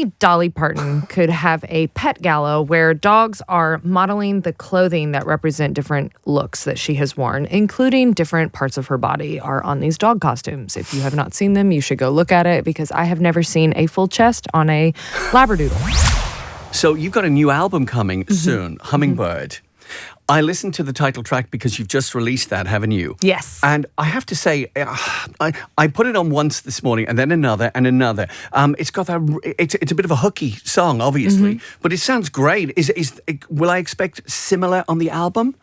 only Dolly Parton could have a pet gala where dogs are modeling the clothing that represent different looks that she has worn, including different parts of her body are on these dog costumes. If you have not seen them, you should go look at it because I have never seen a full chest on a Labradoodle. So you've got a new album coming soon, Hummingbird. I listened to the title track because you've just released that, haven't you? Yes. And I have to say, I put it on once this morning and then another and another. It's got that. It's a bit of a hooky song, obviously, but it sounds great. Will I expect similar on the album?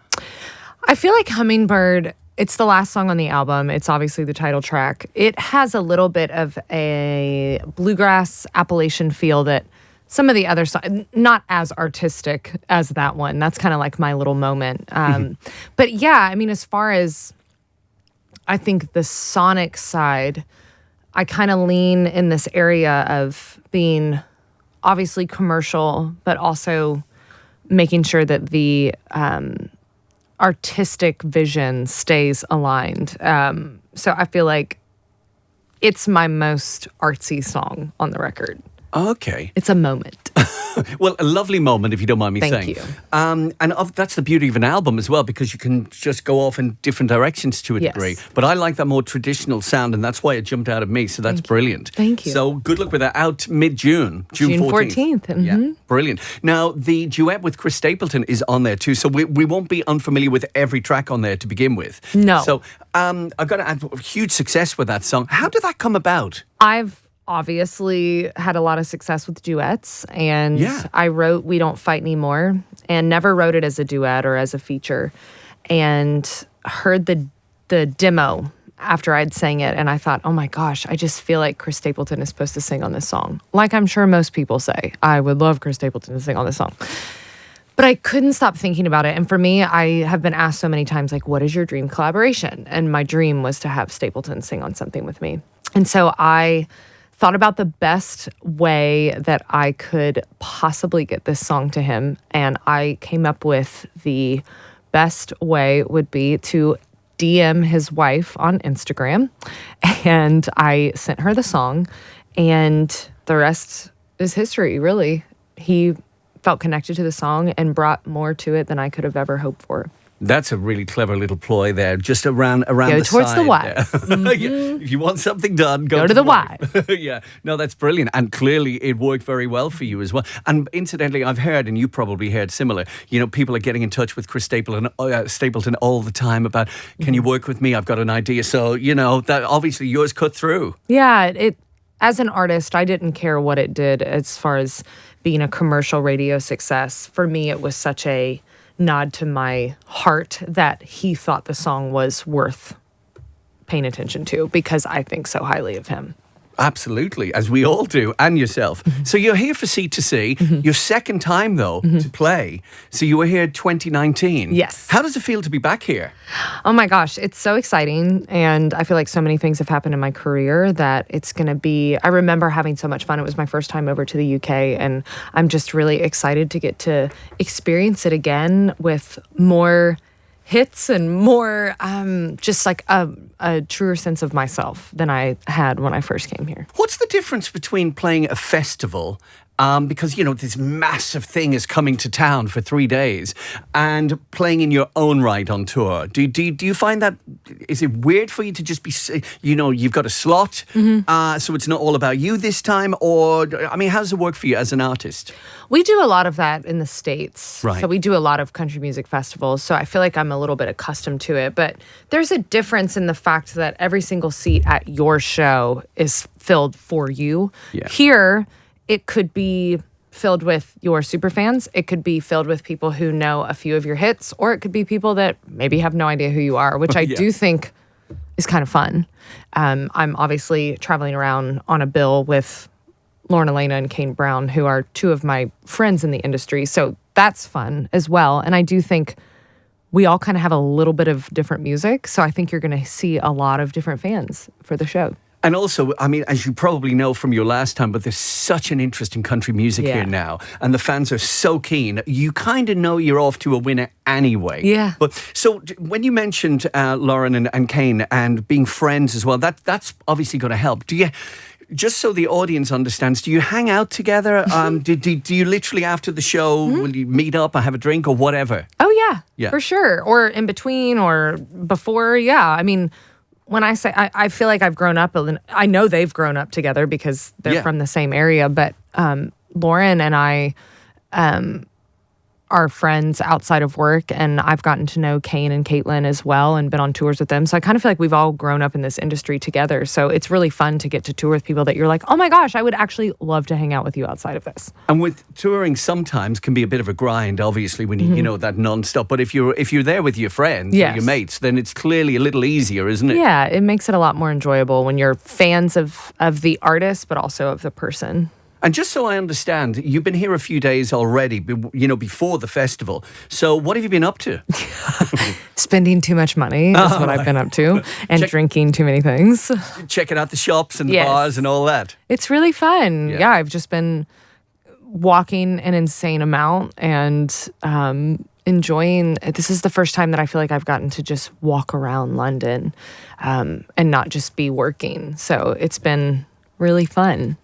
I feel like Hummingbird, it's the last song on the album. It's obviously the title track. It has a little bit of a bluegrass Appalachian feel that some of the other songs, not as artistic as that one. That's kind of like my little moment. But yeah, I mean, as far as I think the sonic side, I kind of lean in this area of being obviously commercial, but also making sure that the artistic vision stays aligned. So I feel like it's my most artsy song on the record. Okay. It's a moment. Well, a lovely moment, if you don't mind me saying. Thank you. And that's the beauty of an album as well, because you can just go off in different directions to a degree. But I like that more traditional sound, and that's why it jumped out at me. So that's brilliant. Thank you. So good luck with that. Out mid-June, June 14th. Yeah, brilliant. Now, the duet with Chris Stapleton is on there too, so we won't be unfamiliar with every track on there to begin with. No. So I've got to add huge success with that song. How did that come about? I've obviously had a lot of success with duets, and I wrote We Don't Fight Anymore and never wrote it as a duet or as a feature, and heard the demo after I'd sang it, and I thought, oh my gosh, I just feel like Chris Stapleton is supposed to sing on this song. Like I'm sure most people say, I would love Chris Stapleton to sing on this song. But I couldn't stop thinking about it. And for me, I have been asked so many times, like, what is your dream collaboration? And my dream was to have Stapleton sing on something with me. And so I thought about the best way that I could possibly get this song to him. And I came up with the best way would be to DM his wife on Instagram. And I sent her the song. And the rest is history, really. He felt connected to the song and brought more to it than I could have ever hoped for. That's a really clever little ploy there, just around go the towards side the Y. Yeah. If you want something done, go to the Y. Yeah, no, that's brilliant. And clearly it worked very well for you as well. And incidentally, I've heard, and you probably heard similar, people are getting in touch with Chris Stapleton all the time about, can you work with me? I've got an idea. So, that obviously yours cut through. Yeah, as an artist, I didn't care what it did as far as being a commercial radio success. For me, it was such a nod to my heart that he thought the song was worth paying attention to because I think so highly of him. Absolutely, as we all do, and yourself. So you're here for C2C, your second time, though, to play. So you were here 2019. Yes. How does it feel to be back here? Oh my gosh, it's so exciting. And I feel like so many things have happened in my career that it's going to be, I remember having so much fun. It was my first time over to the UK, and I'm just really excited to get to experience it again with more hits and more just like a truer sense of myself than I had when I first came here. What's the difference between playing a festival, because, this massive thing is coming to town for 3 days, and playing in your own right on tour? Do you find that, is it weird for you to just be, you've got a slot, so it's not all about you this time? Or, how does it work for you as an artist? We do a lot of that in the States. Right. So we do a lot of country music festivals. So I feel like I'm a little bit accustomed to it. But there's a difference in the fact that every single seat at your show is filled for you. Yeah. Here, it could be filled with your super fans. It could be filled with people who know a few of your hits. Or it could be people that maybe have no idea who you are, which I do think is kind of fun. I'm obviously traveling around on a bill with Lauren Elena and Kane Brown, who are two of my friends in the industry. So that's fun as well. And I do think we all kind of have a little bit of different music. So I think you're going to see a lot of different fans for the show. And also, as you probably know from your last time, but there's such an interest in country music here now. And the fans are so keen. You kind of know you're off to a winner anyway. Yeah. But so when you mentioned Lauren and Kane and being friends as well, that's obviously going to help. just so the audience understands, do you hang out together? Do you literally after the show, will you meet up or have a drink or whatever? Oh, yeah, for sure. Or in between or before, yeah. I mean, when I say, I feel like I've grown up, I know they've grown up together because they're from the same area, but Lauren and I are friends outside of work, and I've gotten to know Kane and Caitlin as well and been on tours with them. So I kind of feel like we've all grown up in this industry together. So it's really fun to get to tour with people that you're like, oh my gosh, I would actually love to hang out with you outside of this. And with touring sometimes can be a bit of a grind, obviously, when you know that non-stop. But if you're there with your friends or your mates, then it's clearly a little easier, isn't it? Yeah, it makes it a lot more enjoyable when you're fans of the artist, but also of the person. And just so I understand, you've been here a few days already, before the festival. So what have you been up to? Spending too much money is what I've been up to, and drinking too many things. Checking out the shops and the bars and all that. It's really fun. Yeah, I've just been walking an insane amount and enjoying. This is the first time that I feel like I've gotten to just walk around London and not just be working. So it's been really fun.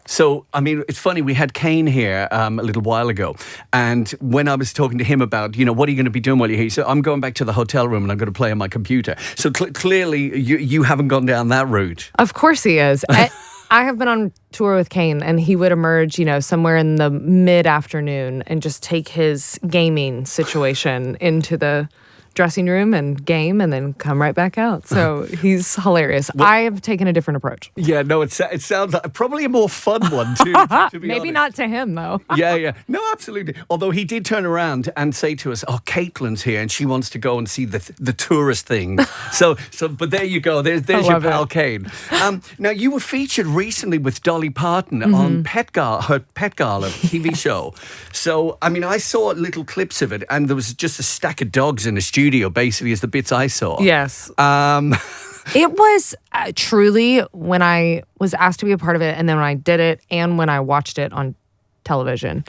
So, I mean, it's funny, we had Kane here a little while ago, and when I was talking to him about, what are you going to be doing while you're here, he said, I'm going back to the hotel room and I'm going to play on my computer. So clearly, you haven't gone down that route. Of course he is. I have been on tour with Kane, and he would emerge, somewhere in the mid-afternoon and just take his gaming situation into the dressing room and game and then come right back out. So he's hilarious. Well, I have taken a different approach. Yeah, no, it sounds like probably a more fun one too, to be Maybe honest. not to him though. Yeah. No, absolutely. Although he did turn around and say to us, oh, Caitlin's here and she wants to go and see the tourist thing. But there you go. There's your pal Kane. Now, you were featured recently with Dolly Parton on her Pet Gala TV show. So, I mean, I saw little clips of it and there was just a stack of dogs in the studio, basically, is the bits I saw. Yes. It was truly, when I was asked to be a part of it, and then when I did it, and when I watched it on television,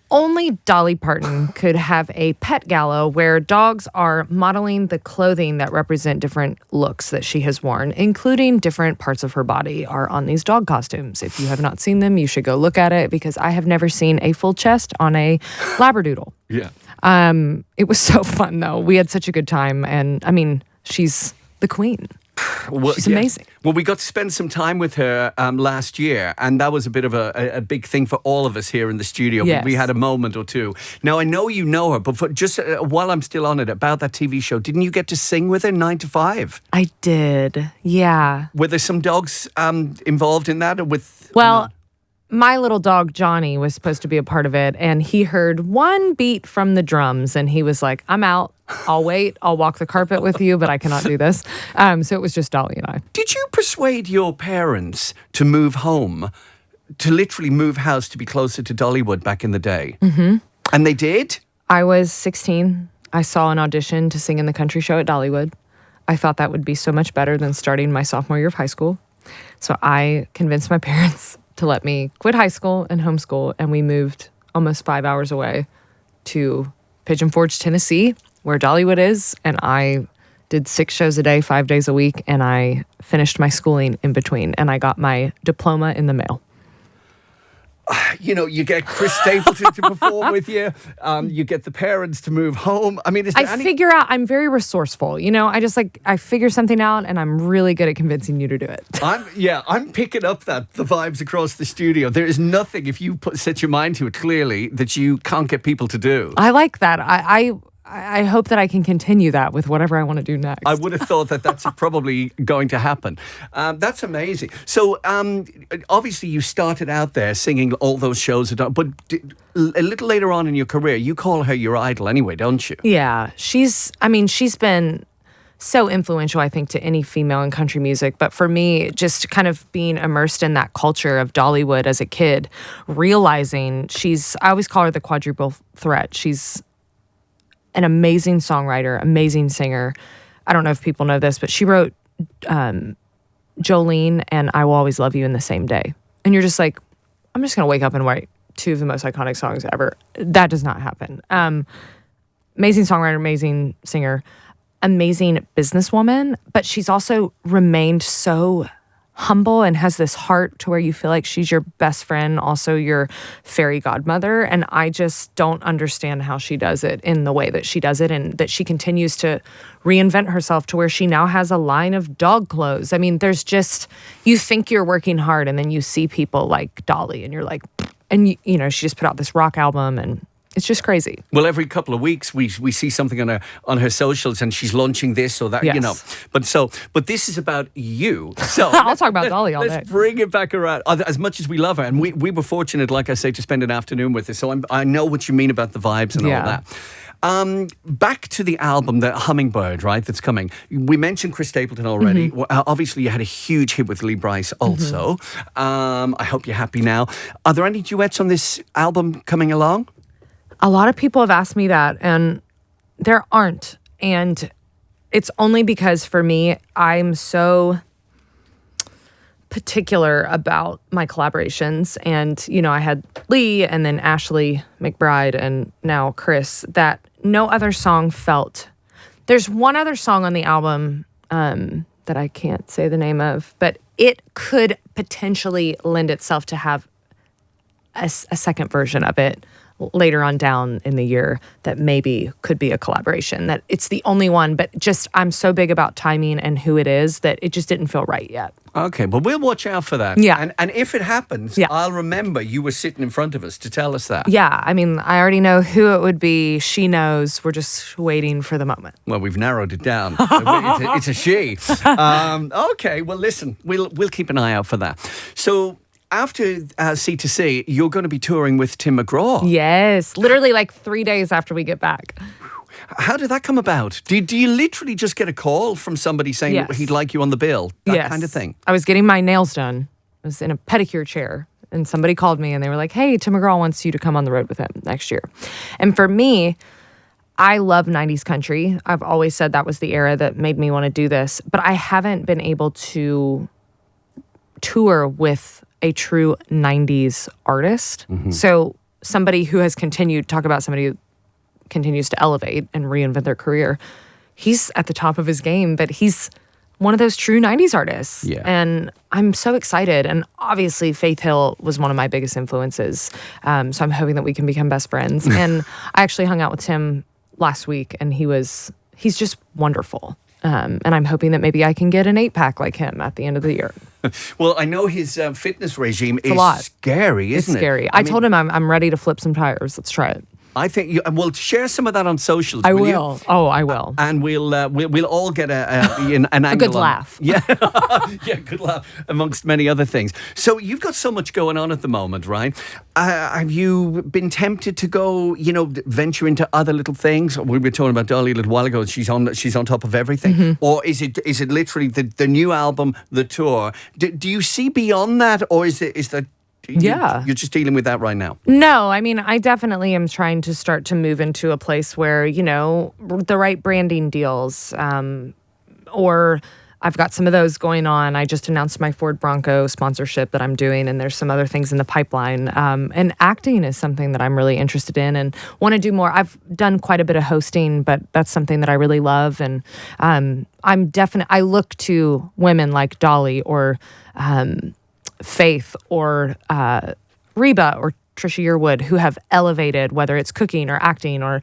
only Dolly Parton could have a pet gala where dogs are modeling the clothing that represent different looks that she has worn, including different parts of her body are on these dog costumes. If you have not seen them, you should go look at it, because I have never seen a full chest on a Labradoodle. Yeah. It was so fun, though. We had such a good time. And, I mean, she's the queen. Well, she's amazing. Well, we got to spend some time with her last year, and that was a bit of a big thing for all of us here in the studio. Yes. We had a moment or two. Now, I know you know her, but while I'm still on it, about that TV show, didn't you get to sing with her 9 to 5? I did, yeah. Were there some dogs involved in that? My little dog, Johnny, was supposed to be a part of it, and he heard one beat from the drums, and he was like, I'm out. I'll wait. I'll walk the carpet with you, but I cannot do this. So it was just Dolly and I. Did you persuade your parents to move home, to literally move house to be closer to Dollywood back in the day? Mm-hmm. And they did? I was 16. I saw an audition to sing in the country show at Dollywood. I thought that would be so much better than starting my sophomore year of high school. So I convinced my parents to let me quit high school and homeschool, and we moved almost 5 hours away to Pigeon Forge, Tennessee, where Dollywood is, and I did 6 shows a day, 5 days a week, and I finished my schooling in between, and I got my diploma in the mail. You get Chris Stapleton to perform with you. You get the parents to move home. I mean, figure out, I'm very resourceful. I figure something out, and I'm really good at convincing you to do it. I'm picking up the vibes across the studio. There is nothing, if you set your mind to it clearly, that you can't get people to do. I like that. I hope that I can continue that with whatever I want to do next. I would have thought that that's probably going to happen. That's amazing. So, obviously, you started out there singing all those shows, but a little later on in your career, you call her your idol anyway, don't you? Yeah. She's been so influential, I think, to any female in country music. But for me, just kind of being immersed in that culture of Dollywood as a kid, realizing I always call her the quadruple threat. She's an amazing songwriter, amazing singer. I don't know if people know this, but she wrote Jolene and I Will Always Love You in the same day. And you're just like, I'm just going to wake up and write 2 of the most iconic songs ever. That does not happen. Amazing songwriter, amazing singer, amazing businesswoman, but she's also remained so humble and has this heart to where you feel like she's your best friend, also your fairy godmother. And I just don't understand how she does it in the way that she does it, and that she continues to reinvent herself to where she now has a line of dog clothes. I mean, there's just, you think you're working hard and then you see people like Dolly and you're like, and you know, she just put out this rock album and it's just crazy. Well, every couple of weeks we see something on her socials, and she's launching this or that, yes. you know. But this is about you. So I'll talk about Dolly all day. Let's bring it back around. As much as we love her, and we were fortunate, like I say, to spend an afternoon with her. So I know what you mean about the vibes and all that. Back to the album, the Hummingbird, right, that's coming. We mentioned Chris Stapleton already. Mm-hmm. Well, obviously, you had a huge hit with Lee Brice also. I hope you're happy now. Are there any duets on this album coming along? A lot of people have asked me that, and there aren't. And it's only because for me, I'm so particular about my collaborations. And, you know, I had Lee and then Ashley McBride and now Chris, that no other song felt. There's one other song on the album that I can't say the name of, but it could potentially lend itself to have a second version of it later on down in the year that maybe could be a collaboration. That it's the only one, but just I'm so big about timing and who it is that it just didn't feel right yet. Okay, but we'll watch out for that. Yeah. And if it happens, I'll remember you were sitting in front of us to tell us that. Yeah, I mean, I already know who it would be. She knows. We're just waiting for the moment. Well, we've narrowed it down. It's a she. Okay, well, listen, we'll keep an eye out for that. So after C2C, you're going to be touring with Tim McGraw. Yes, literally like 3 days after we get back. How did that come about? Do you literally just get a call from somebody saying he'd like you on the bill? That kind of thing? I was getting my nails done. I was in a pedicure chair, and somebody called me, and they were like, hey, Tim McGraw wants you to come on the road with him next year. And for me, I love 90s country. I've always said that was the era that made me want to do this, but I haven't been able to tour with a true 90s artist. Mm-hmm. So somebody who has continued, talk about somebody who continues to elevate and reinvent their career. He's at the top of his game, but he's one of those true 90s artists. Yeah. And I'm so excited. And obviously Faith Hill was one of my biggest influences. So I'm hoping that we can become best friends. And I actually hung out with Tim last week, and he's just wonderful. And I'm hoping that maybe I can get an 8-pack like him at the end of the year. Well, I know his fitness regime is scary, isn't it? It's scary. I told him I'm ready to flip some tires. Let's try it. I think we'll share some of that on socials. I will. You? Oh, I will. And we'll all get an angle. A good laugh. Yeah, yeah, good laugh amongst many other things. So you've got so much going on at the moment, right? Have you been tempted to go, venture into other little things? We were talking about Dolly a little while ago. She's on top of everything. Mm-hmm. Or is it literally the new album, the tour? Do you see beyond that, or is that? You're just dealing with that right now? No, I mean, I definitely am trying to start to move into a place where, the right branding deals, or I've got some of those going on. I just announced my Ford Bronco sponsorship that I'm doing, and there's some other things in the pipeline. And acting is something that I'm really interested in and want to do more. I've done quite a bit of hosting, but that's something that I really love. And I look to women like Dolly or Faith or Reba or Trisha Yearwood, who have elevated, whether it's cooking or acting or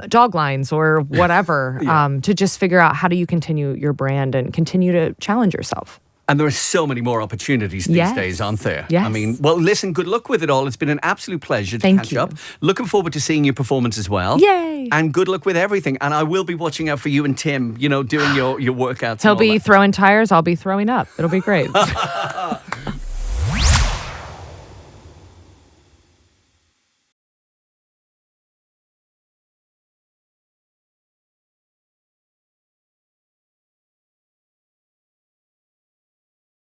dog lines or whatever, to just figure out how do you continue your brand and continue to challenge yourself. And there are so many more opportunities these days, aren't there? Yes. I mean, well, listen, good luck with it all. It's been an absolute pleasure to catch up. Looking forward to seeing your performance as well. Yay! And good luck with everything. And I will be watching out for you and Tim, doing your workouts. He'll be throwing tires. I'll be throwing up. It'll be great.